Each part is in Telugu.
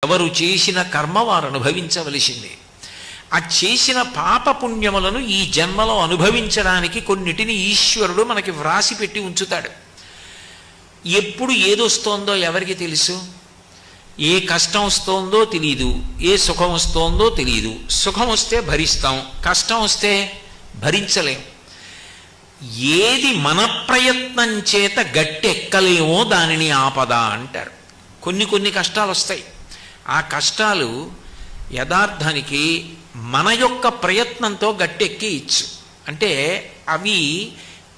ఎవరు చేసిన కర్మ వారు అనుభవించవలసిందే. ఆ చేసిన పాపపుణ్యములను ఈ జన్మలో అనుభవించడానికి కొన్నిటిని ఈశ్వరుడు మనకి వ్రాసి పెట్టి ఉంచుతాడు. ఎప్పుడు ఏదొస్తోందో ఎవరికి తెలుసు? ఏ కష్టం వస్తోందో తెలియదు, ఏ సుఖం వస్తోందో తెలియదు. సుఖం వస్తే భరిస్తాం, కష్టం వస్తే భరించలేం. ఏది మన ప్రయత్నం చేత గట్టెక్కలేమో దానిని ఆపద అంటారు. కొన్ని కష్టాలు వస్తాయి. ఆ కష్టాలు యథార్థానికి మన యొక్క ప్రయత్నంతో గట్టెక్కి ఇచ్చు. అంటే అవి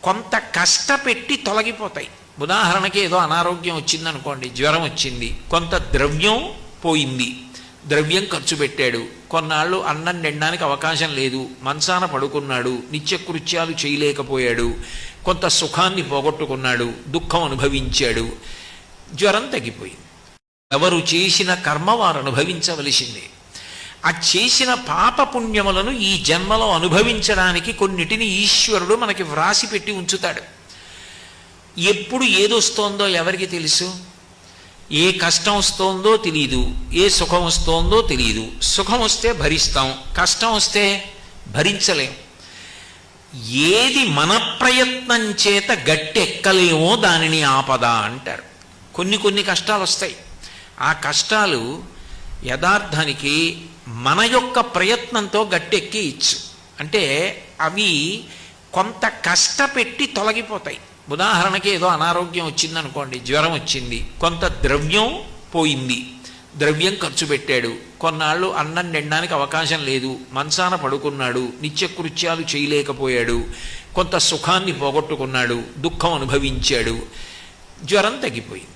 కొంత కష్టపెట్టి తొలగిపోతాయి. ఉదాహరణకి ఏదో అనారోగ్యం వచ్చిందనుకోండి, జ్వరం వచ్చింది, కొంత ద్రవ్యం పోయింది, ద్రవ్యం ఖర్చు పెట్టాడు, కొన్నాళ్ళు అన్నం తినడానికి అవకాశం లేదు, మంచాన పడుకున్నాడు, నిత్యకృత్యాలు చేయలేకపోయాడు, కొంత సుఖాన్ని పోగొట్టుకున్నాడు, దుఃఖం అనుభవించాడు, జ్వరం తగ్గిపోయింది. ఎవరు చేసిన కర్మ వారు అనుభవించవలసిందే. ఆ చేసిన పాపపుణ్యములను ఈ జన్మలో అనుభవించడానికి కొన్నిటిని ఈశ్వరుడు మనకి వ్రాసి పెట్టి ఉంచుతాడు. ఎప్పుడు ఏదొస్తోందో ఎవరికి తెలుసు? ఏ కష్టం వస్తోందో తెలియదు, ఏ సుఖం వస్తోందో తెలియదు. సుఖం వస్తే భరిస్తాం, కష్టం వస్తే భరించలేం. ఏది మన ప్రయత్నం చేత గట్టెక్కలేమో దానిని ఆపద అంటారు. కొన్ని కష్టాలు వస్తాయి. ఆ కష్టాలు యథార్థానికి మన యొక్క ప్రయత్నంతో గట్టెక్కి ఇచ్చు. అంటే అవి కొంత కష్టపెట్టి తొలగిపోతాయి. ఉదాహరణకి ఏదో అనారోగ్యం వచ్చిందనుకోండి, జ్వరం వచ్చింది, కొంత ద్రవ్యం పోయింది, ద్రవ్యం ఖర్చు పెట్టాడు, కొన్నాళ్ళు అన్నం తినడానికి అవకాశం లేదు, మంచాన పడుకున్నాడు, నిత్యకృత్యాలు చేయలేకపోయాడు, కొంత సుఖాన్ని పోగొట్టుకున్నాడు, దుఃఖం అనుభవించాడు, జ్వరం తగ్గిపోయింది.